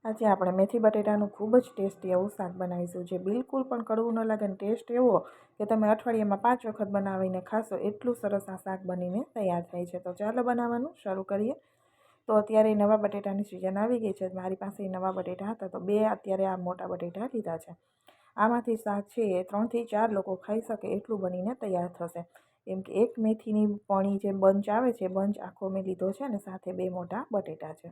આજે આપણે મેથી બટેટાનું ખૂબ જ ટેસ્ટી એવું શાક બનાવીશું, જે બિલકુલ પણ કડવું ન લાગે અને ટેસ્ટ એવો કે તમે અઠવાડિયામાં 5 વખત બનાવીને ખાશો એટલું સરસ આ શાક બનીને તૈયાર થાય છે. તો ચાલો બનાવવાનું શરૂ કરીએ. તો અત્યારે નવા બટેટાની સિઝન આવી ગઈ છે. મારી પાસે નવા બટેટા હતા તો 2 અત્યારે આ મોટા બટેટા લીધા છે. આમાંથી શાક છે એ 3 થી 4 લોકો ખાઈ શકે એટલું બનીને તૈયાર થશે. કેમ કે એક મેથીની પણી જે બંચ આવે છે, બંચ આખો મેં લીધો છે અને સાથે 2 મોટા બટેટા છે.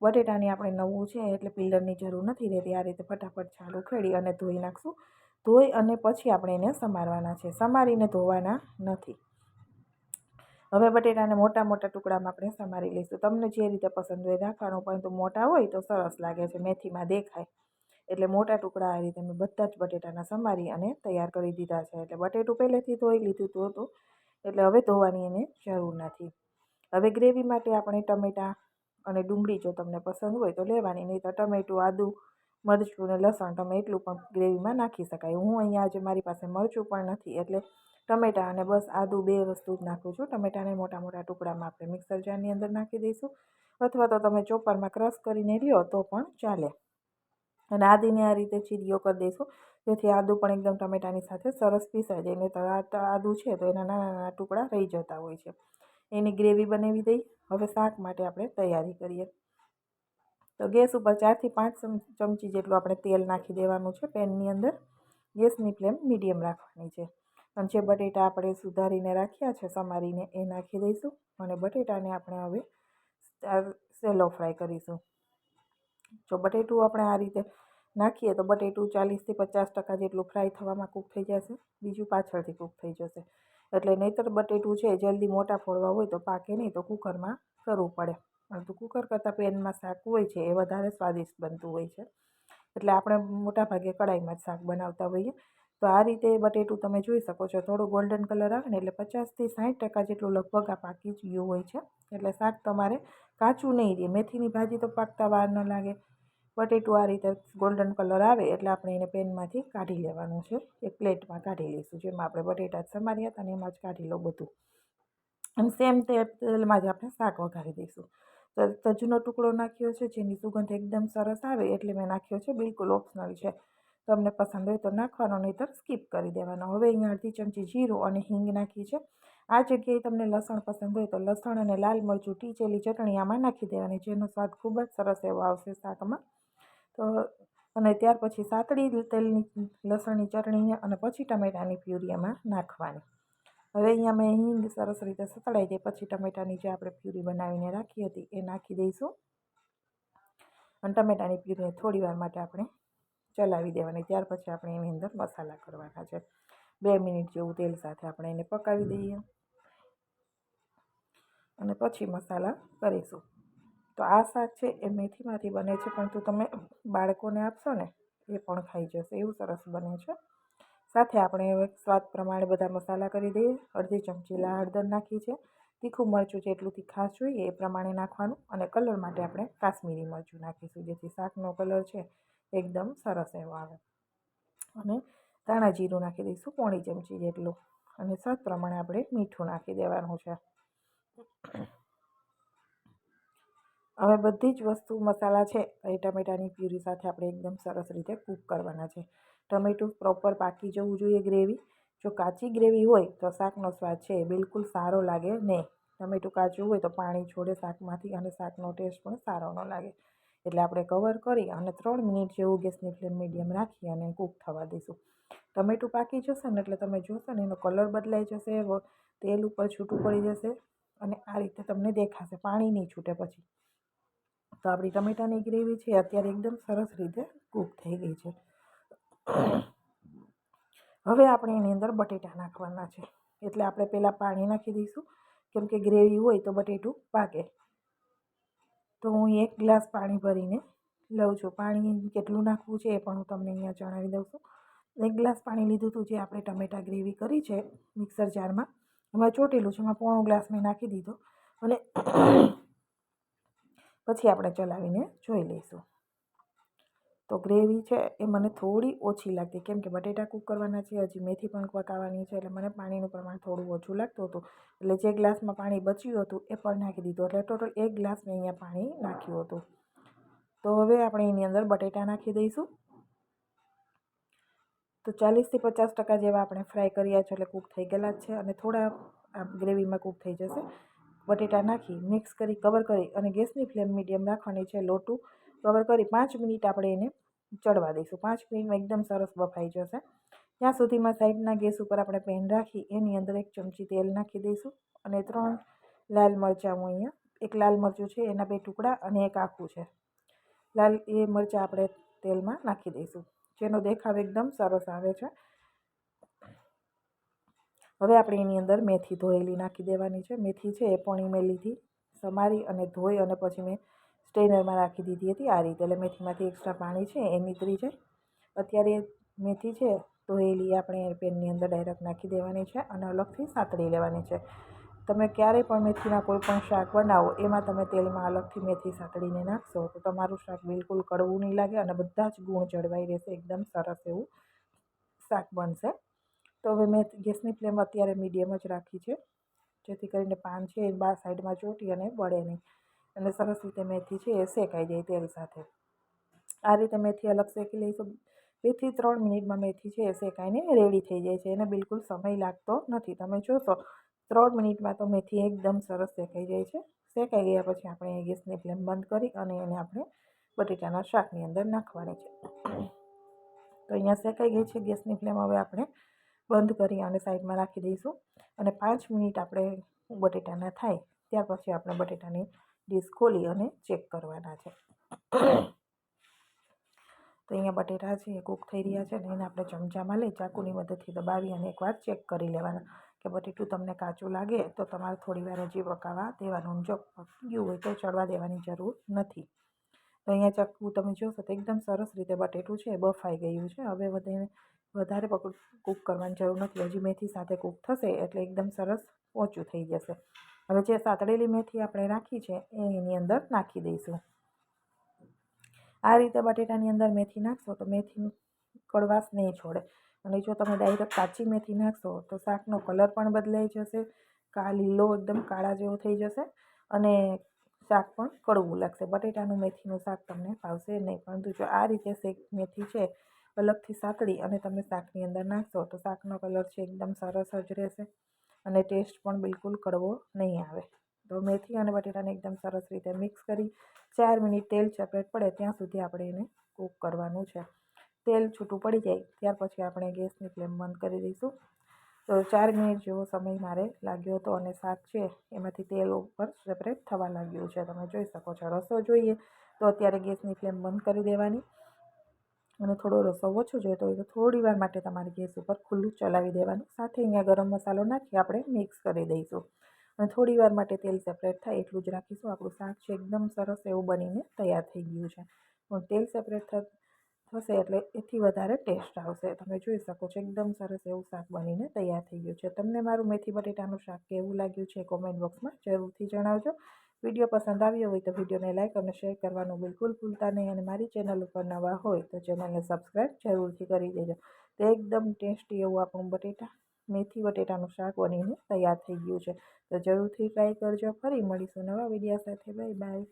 બટેટાની આપણે નવું છે એટલે પીલરની જરૂર નથી રહેતી. આ રીતે ફટાફટ છાલ ઉખેડી અને ધોઈ નાખશું. ધોઈ અને પછી આપણે એને સમારવાના છે, સમારીને ધોવાના નથી. હવે બટેટાને મોટા મોટા ટુકડામાં આપણે સમારી લઈશું. તમને જે રીતે પસંદ હોય રાખવાનું, પરંતુ મોટા હોય તો સરસ લાગે છે, મેથીમાં દેખાય. એટલે મોટા ટુકડા આ રીતે મેં બધા જ બટેટાના સમારી અને તૈયાર કરી દીધા છે. એટલે બટેટું પહેલેથી ધોઈ લીધું હતું, એટલે હવે ધોવાની એને જરૂર નથી. હવે ગ્રેવી માટે આપણે ટમેટાં અને ડુંગળી જો તમને પસંદ હોય તો લેવાની, નહીં તો ટમેટું, આદું, મરચું અને લસણ તમે એટલું પણ ગ્રેવીમાં નાખી શકાય. હું અહીંયા આજે મારી પાસે મરચું પણ નથી એટલે ટમેટાં અને બસ આદું 2 વસ્તુ જ નાખું છું. ટમેટાને મોટા મોટા ટુકડામાં આપણે મિક્સર જારની અંદર નાખી દઈશું, અથવા તો તમે ચોપરમાં ક્રશ કરીને લ્યો તો પણ ચાલે. અને આદુને આ રીતે ચીરીઓ કરી દઈશું, જેથી આદું પણ એકદમ ટમેટાની સાથે સરસ પીસાઈ જાય. નહીં તો આદું છે તો એના નાના નાના ટુકડા રહી જતા હોય છે. એની ગ્રેવી બનાવી દઈ. હવે શાક માટે આપણે તૈયારી કરીએ. તો ગેસ ઉપર 4 થી 5 ચમચી જેટલું આપણે તેલ નાખી દેવાનું છે પેનની અંદર. ગેસની ફ્લેમ મીડિયમ રાખવાની છે. અને જે બટેટા આપણે સુધારીને રાખ્યા છે સમારીને એ નાખી દઈશું. અને બટેટાને આપણે હવે સેલો ફ્રાય કરીશું. જો બટેટું આપણે આ રીતે નાખીએ તો બટેટું 40 થી 50% જેટલું ફ્રાય થવામાં કૂક થઈ જશે, બીજું પાછળથી કૂક થઈ જશે. એટલે નહીંતર બટેટું છે જલ્દી મોટા ફોડવા હોય તો પાકે નહીં, તો કુકરમાં કરવું પડે. પરંતુ કુકર કરતાં પેનમાં શાક હોય છે એ વધારે સ્વાદિષ્ટ બનતું હોય છે. એટલે આપણે મોટાભાગે કડાઈમાં જ શાક બનાવતા હોઈએ. તો આ રીતે બટેટું તમે જોઈ શકો છો, થોડું ગોલ્ડન કલર આવે ને એટલે 50 થી 60% જેટલું લગભગ આ પાકી જ ગયું હોય છે. એટલે શાક તમારે કાચું નહીં રહે. મેથીની ભાજી તો પાકતા વાર ન લાગે. બટેટું આ રીતે ગોલ્ડન કલર આવે એટલે આપણે એને પેનમાંથી કાઢી લેવાનું છે. એક પ્લેટમાં કાઢી લઈશું, જેમાં આપણે બટેટા જ સમાર્યા હતા અને એમાં જ કાઢી લો બધું. અને સેમ તેલમાં જ આપણે શાક વઘારી દઈશું. તો તજનો ટુકડો નાખ્યો છે, જેની સુગંધ એકદમ સરસ આવે એટલે મેં નાખ્યો છે. બિલકુલ ઓપ્શનલ છે, તમને પસંદ હોય તો નાખવાનો, નહીંતર સ્કીપ કરી દેવાનો. હવે અહીંયા અડધી ચમચી જીરું અને હિંગ નાખી છે. આ જગ્યાએ તમને લસણ પસંદ હોય તો લસણ અને લાલ મરચું, ટીચેલી ચટણી આમાં નાખી દેવાની, જેનો સ્વાદ ખૂબ જ સરસ એવો આવશે શાકમાં. તો અને ત્યાર પછી સાતળી તેલની લસણની ચટણી અને પછી ટમેટાની પ્યુરી એમાં નાખવાની. હવે અહીંયા મેં હિંગ સરસ રીતે સતળાઈ જાય પછી ટમેટાની જે આપણે પ્યુરી બનાવીને રાખી હતી એ નાખી દઈશું. અને ટમેટાની પ્યુરીને થોડી વાર માટે આપણે ચલાવી દેવાની. ત્યાર પછી આપણે એની અંદર મસાલા કરવાના છે. 2 મિનિટ જેવું તેલ સાથે આપણે એને પકાવી દઈએ અને પછી મસાલા કરીશું. તો આ શાક છે એ મેથીમાંથી બને છે, પરંતુ તમે બાળકોને આપશો ને એ પણ ખાઈ જશે, એવું સરસ બને છે. સાથે આપણે હવે સ્વાદ પ્રમાણે બધા મસાલા કરી દઈએ. અડધી ચમચી લાલ હળદર નાખી છે. તીખું મરચું જેટલું તીખાશ જોઈએ એ પ્રમાણે નાખવાનું. અને કલર માટે આપણે કાશ્મીરી મરચું નાખીશું, જેથી શાકનો કલર છે એકદમ સરસ એવો આવે. અને ધાણા જીરું નાખી દઈશું 1/4 ચમચી જેટલું. અને સ્વાદ પ્રમાણે આપણે મીઠું નાખી દેવાનું છે. હવે બધી જ વસ્તુ મસાલા છે એ ટમેટાની પ્યુરી સાથે આપણે એકદમ સરસ રીતે કૂક કરવાના છે. ટમેટું પ્રોપર પાકી જવું જોઈએ ગ્રેવી. જો કાચી ગ્રેવી હોય તો શાકનો સ્વાદ છે એ બિલકુલ સારો લાગે નહીં. ટમેટું કાચું હોય તો પાણી છોડે શાકમાંથી અને શાકનો ટેસ્ટ પણ સારો ન લાગે. એટલે આપણે કવર કરી અને 3 મિનિટ જેવું ગેસની ફ્લેમ મીડિયમ રાખી અને કૂક થવા દઈશું. ટમેટું પાકી જશે ને એટલે તમે જોશો ને એનો કલર બદલાઈ જશે, તેલ ઉપર છૂટું પડી જશે અને આ રીતે તમને દેખાશે, પાણી નહીં છૂટે પછી. તો આપણી ટમેટાની ગ્રેવી છે અત્યારે એકદમ સરસ રીતે કૂક થઈ ગઈ છે. હવે આપણે એની અંદર બટેટા નાખવાના છે. એટલે આપણે પહેલાં પાણી નાખી દઈશું, કેમ કે ગ્રેવી હોય તો બટેટું પાકે. તો હું 1 ગ્લાસ પાણી ભરીને લઉં છું. પાણી કેટલું નાખવું છે એ પણ હું તમને અહીંયા જણાવી દઉં છું. 1 ગ્લાસ પાણી લીધું હતું, જે આપણે ટમેટા ગ્રેવી કરી છે મિક્સર જારમાં. એમાં ચોટેલું છે, એમાં પોણો ગ્લાસ મેં નાખી દીધો અને પછી આપણે ચલાવીને જોઈ લઈશું. તો ગ્રેવી છે એ મને થોડી ઓછી લાગતી, કેમ કે બટેટા કૂક કરવાના છે, હજી મેથી પણ પકાવવાની છે, એટલે મને પાણીનું પ્રમાણ થોડું ઓછું લાગતું હતું. એટલે જે ગ્લાસમાં પાણી બચ્યું હતું એ પણ નાખી દીધું. એટલે ટોટલ 1 ગ્લાસ મેં અહીંયા પાણી નાખ્યું હતું. તો હવે આપણે એની અંદર બટેટા નાખી દઈશું. તો 40 થી 50% જેવા આપણે ફ્રાય કર્યા છે, એટલે કૂક થઈ ગયેલા જ છે અને થોડા આ ગ્રેવીમાં કૂક થઈ જશે. બટેટા નાખી મિક્સ કરી કવર કરી અને ગેસની ફ્લેમ મીડિયમ રાખવાની છે. લોટું કવર કરી 5 મિનિટ આપણે એને ચડવા દઈશું. 5 મિનિટમાં એકદમ સરસ બફાઈ જશે. ત્યાં સુધીમાં સાઈડના ગેસ ઉપર આપણે પેન રાખી એની અંદર 1 ચમચી તેલ નાખી દઈશું અને 3 લાલ મરચાં, હું અહીંયા 1 લાલ મરચું છે એના 2 ટુકડા અને 1 આખું છે લાલ, એ મરચાં આપણે તેલમાં નાખી દઈશું, જેનો દેખાવ એકદમ સરસ આવે છે. હવે આપણે એની અંદર મેથી ધોયેલી નાખી દેવાની છે. મેથી છે એ પોણી મેં લીધી, સમારી અને ધોઈ અને પછી મેં સ્ટ્રેનરમાં રાખી દીધી હતી આ રીતે, એટલે મેથીમાંથી એક્સ્ટ્રા પાણી છે એ નીતરી જાય. અત્યારે મેથી છે ધોયેલી આપણે પેનની અંદર ડાયરેક્ટ નાખી દેવાની છે અને અલગથી સાતળી લેવાની છે. તમે ક્યારેય પણ મેથીના કોઈ પણ શાક બનાવો એમાં તમે તેલમાં અલગથી મેથી સાતળીને નાખશો તો તમારું શાક બિલકુલ કડવું નહીં લાગે અને બધા જ ગુણ જળવાઈ રહેશે. એકદમ સરસ એવું શાક બનશે. તો હવે મેં ગેસની ફ્લેમ અત્યારે મીડિયમ જ રાખી છે, જેથી કરીને પાન છે એ બાર સાઈડમાં ચોંટી અને બળે નહીં અને સરસ રીતે મેથી છે એ શેકાઈ જાય તેલ સાથે. આ રીતે મેથી અલગ શેકી લઈશું. 2 થી 3 મિનિટમાં મેથી છે એ શેકાઈને રેડી થઈ જાય છે. એને બિલકુલ સમય લાગતો નથી. તમે જોશો 3 મિનિટમાં તો મેથી એકદમ સરસ શેકાઈ જાય છે. શેકાઈ ગયા પછી આપણે ગેસની ફ્લેમ બંધ કરી અને એને આપણે બટેટાના શાકની અંદર નાખવાની છે. તો અહીંયા શેકાઈ ગઈ છે. ગેસની ફ્લેમ હવે આપણે બંધ કરી અને સાઈડમાં રાખી દઈશું અને 5 મિનિટ આપણે બટેટાના થાય ત્યાર પછી આપણે બટેટાની ડીશ ખોલી અને ચેક કરવાના છે. તો અહીંયા બટેટા છે એ કૂક થઈ રહ્યા છે અને એને આપણે ચમચામાં લઈ ચાકુની મદદથી દબાવી અને એકવાર ચેક કરી લેવાના કે બટેટું તમને કાચું લાગે તો તમારે થોડી વાર હજી પકાવવા દેવાનું. જો પકી ગયું હોય તો ચડવા દેવાની જરૂર નથી. તો અહીંયા ચાકુ તમે જોશો તો એકદમ સરસ રીતે બટેટું છે એ બફાઈ ગયું છે. હવે વધારે કૂક કરવાની જરૂર નથી. હજી મેથી સાથે કૂક થશે એટલે એકદમ સરસ પોચું થઈ જશે. હવે જે સાતળેલી મેથી આપણે રાખી છે એ એની અંદર નાખી દઈશું. આ રીતે બટેટાની અંદર મેથી નાખશો તો મેથી કડવાશ નહીં છોડે અને જો તમે ડાયરેક્ટ કાચી મેથી નાખશો તો શાકનો કલર પણ બદલાઈ જશે, લીલો એકદમ કાળા જેવો થઈ જશે અને શાક પણ કડવું લાગશે. બટેટાનું મેથીનું શાક તમને ભાવશે નહીં. પરંતુ જો આ રીતે મેથી છે અલગથી સાતળી અને તમે શાકની અંદર નાખશો તો શાકનો કલર છે એકદમ સરસ જ રહેશે અને ટેસ્ટ પણ બિલકુલ કડવો નહીં આવે. તો મેથી અને બટેટાને એકદમ સરસ રીતે મિક્સ કરી 4 મિનિટ તેલ સેપરેટ પડે ત્યાં સુધી આપણે એને કૂક કરવાનું છે. તેલ છૂટું પડી જાય ત્યાર પછી આપણે ગેસની ફ્લેમ બંધ કરી દઈશું. તો 4 મિનિટ જેવો સમય મારે લાગ્યો હતો અને શાક છે એમાંથી તેલ ઉપર સેપરેટ થવા લાગ્યું છે. તમે જોઈ શકો છો. રસો જોઈએ તો અત્યારે ગેસની ફ્લેમ બંધ કરી દેવાની અને થોડો રસો ઓછો જોઈતો હોય તો થોડી વાર માટે તમારે ગેસ ઉપર ખુલ્લું ચલાવી દેવાનું. સાથે અહીંયા ગરમ મસાલો નાખી આપણે મિક્સ કરી દઈશું અને થોડી વાર માટે તેલ સેપરેટ થાય એટલું જ રાખીશું. આપણું શાક છે એકદમ સરસ એવું બનીને તૈયાર થઈ ગયું છે. પણ તેલ સેપરેટ થશે એટલે એથી વધારે ટેસ્ટ આવશે. તમે જોઈ શકો છો એકદમ સરસ એવું શાક બનીને તૈયાર થઈ ગયું છે. તમને મારું મેથી બટેટાનું શાક કેવું લાગ્યું છે કોમેન્ટ બોક્સમાં જરૂરથી જણાવજો. વિડીયો પસંદ આવ્યો હોય તો વિડીયોને લાઇક અને શેર કરવાનું બિલકુલ ભૂલતા નહીં અને મારી ચેનલ ઉપર નવા હોય તો ચેનલને સબસ્ક્રાઈબ જરૂરથી કરી દેજો. તો એકદમ ટેસ્ટી એવું આપણું મેથી બટેટાનું શાક બનીને તૈયાર થઈ ગયું છે. તો જરૂરથી ટ્રાય કરજો. ફરી મળીશું નવા વિડીયો સાથે. Bye bye.